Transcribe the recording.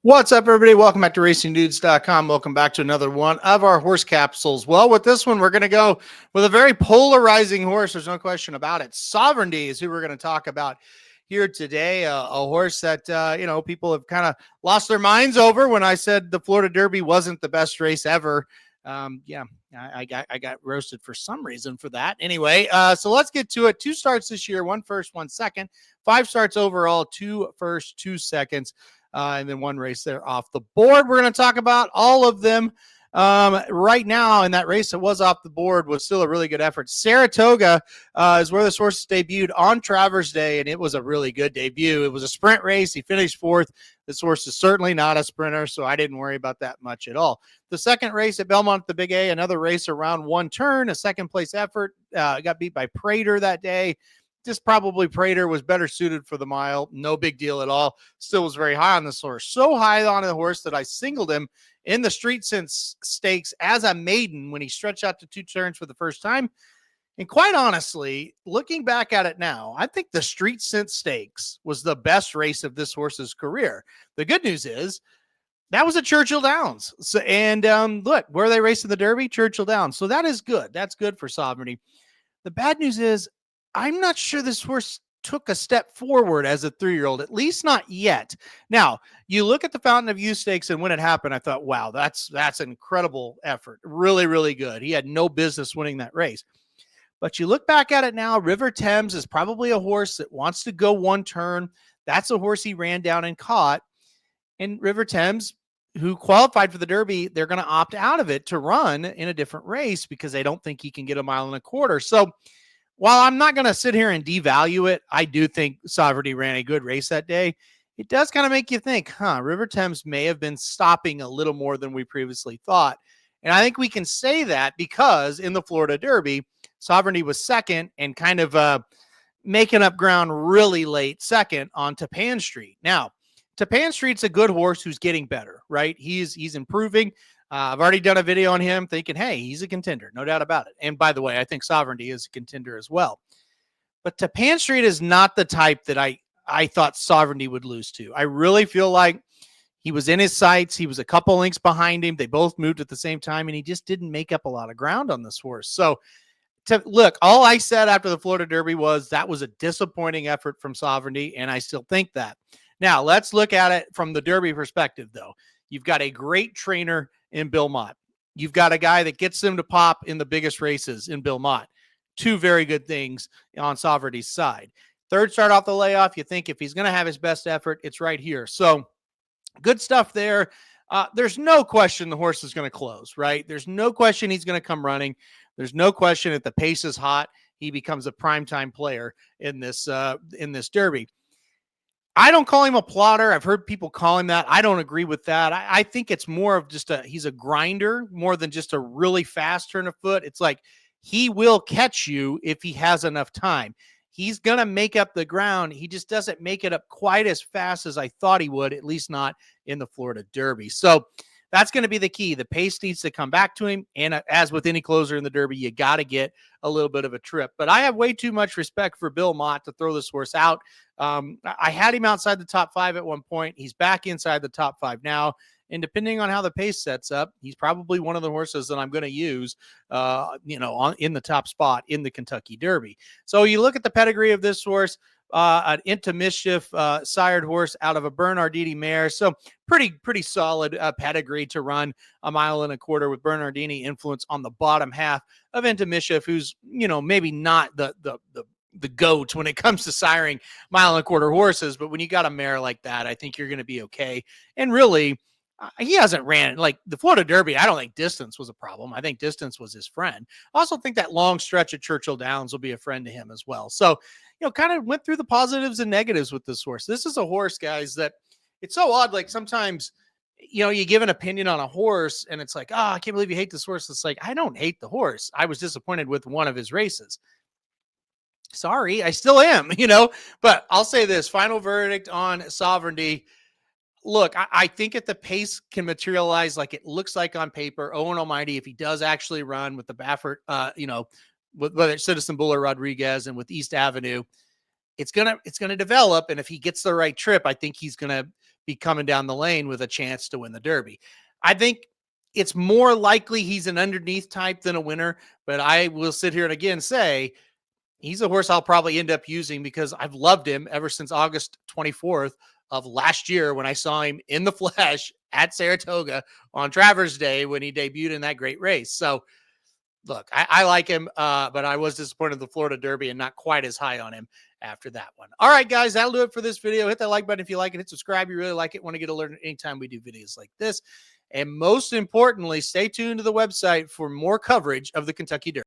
What's up, everybody? Welcome back to racingdudes.com. Welcome back to another one of our horse capsules. Well, with this one, we're going to go with a very polarizing horse. There's no question about it. Sovereignty is who we're going to talk about here today. A horse that, people have kind of lost their minds over when I said the Florida Derby wasn't the best race ever. I got roasted for some reason for that. Anyway, so let's get to it. 2 starts this year, 1 first, 1 second, 5 starts overall, 2 first, 2 seconds. And then 1 race there off the board. We're going to talk about all of them right now. In that race that was off the board was still a really good effort. Saratoga is where this horse debuted on Travers Day, and it was a really good debut. It was a sprint race. He finished 4th. This horse is certainly not a sprinter, so I didn't worry about that much at all. The second race at Belmont, the Big A, another race around 1 turn, a second-place effort. Got beat by Prater that day. Just probably Prater was better suited for the mile. No big deal at all. Still was very high on this horse. So high on the horse that I singled him in the Street Sense Stakes as a maiden when he stretched out to 2 turns for the first time. And quite honestly, looking back at it now, I think the Street Sense Stakes was the best race of this horse's career. The good news is that was at Churchill Downs. So, and look, where are they racing the Derby? Churchill Downs. So that is good. That's good for Sovereignty. The bad news is I'm not sure this horse took a step forward as a 3-year-old, at least not yet. Now, you look at the Fountain of Youth Stakes, and when it happened, I thought, wow, that's an incredible effort. Really, really good. He had no business winning that race. But you look back at it now, River Thames is probably a horse that wants to go 1 turn. That's a horse he ran down and caught. And River Thames, who qualified for the Derby, they're going to opt out of it to run in a different race because they don't think he can get 1.25 miles. So while I'm not going to sit here and devalue it, I do think Sovereignty ran a good race that day. It does kind of make you think, River Thames may have been stopping a little more than we previously thought. And I think we can say that because in the Florida Derby, Sovereignty was second and kind of making up ground really late second on Tapan Street. Now, Tapan Street's a good horse who's getting better, right? He's improving. I've already done a video on him thinking, hey, he's a contender, no doubt about it. And by the way, I think Sovereignty is a contender as well. But Tapan Street is not the type that I thought Sovereignty would lose to. I really feel like he was in his sights. He was a couple lengths behind him. They both moved at the same time, and he just didn't make up a lot of ground on this horse. So, look, all I said after the Florida Derby was that was a disappointing effort from Sovereignty, and I still think that. Now, let's look at it from the Derby perspective, though. You've got a great trainer in Bill Mott. You've got a guy that gets them to pop in the biggest races in Bill Mott. 2 very good things on Sovereignty's side. 3rd start off the layoff, you think if he's going to have his best effort, it's right here. So good stuff there. There's no question the horse is going to close, right? There's no question he's going to come running. There's no question if the pace is hot, he becomes a primetime player in this Derby. I don't call him a plotter. I've heard people call him that. I don't agree with that. I think it's more of just he's a grinder more than just a really fast turn of foot. It's like he will catch you if he has enough time. He's going to make up the ground. He just doesn't make it up quite as fast as I thought he would, at least not in the Florida Derby. So that's going to be the key. The pace needs to come back to him. And as with any closer in the Derby, you got to get a little bit of a trip. But I have way too much respect for Bill Mott to throw this horse out. I had him outside the top 5 at one point. He's back inside the top 5 now. And depending on how the pace sets up, he's probably one of the horses that I'm going to use, in the top spot in the Kentucky Derby. So you look at the pedigree of this horse, an Into Mischief sired horse out of a Bernardini mare. So pretty solid pedigree to run 1.25 miles with Bernardini influence on the bottom half of Into Mischief, who's, maybe not the goat when it comes to siring 1.25 mile horses. But when you got a mare like that, I think you're going to be okay. And really, he hasn't ran like the Florida Derby. I don't think distance was a problem. I think distance was his friend. I also think that long stretch at Churchill Downs will be a friend to him as well. So, kind of went through the positives and negatives with this horse. This is a horse, guys, that it's so odd. Like sometimes, you give an opinion on a horse and it's like, I can't believe you hate this horse. It's like, I don't hate the horse. I was disappointed with one of his races. Sorry, I still am, but I'll say this final verdict on Sovereignty. Look, I think if the pace can materialize like it looks like on paper, Owen Almighty, if he does actually win with the Baffert, with whether it's Citizen Bull or Rodriguez and with East Avenue, it's gonna develop. And if he gets the right trip, I think he's gonna be coming down the lane with a chance to win the Derby. I think it's more likely he's an underneath type than a winner, but I will sit here and again say he's a horse I'll probably end up using because I've loved him ever since August 24th of last year when I saw him in the flesh at Saratoga on Travers Day when he debuted in that great race. So look, I like him, but I was disappointed in the Florida Derby and not quite as high on him after that one. All right, guys, that'll do it for this video. Hit that like button if you like it. Hit subscribe. You really like it. Want to get alert anytime we do videos like this. And most importantly, stay tuned to the website for more coverage of the Kentucky Derby.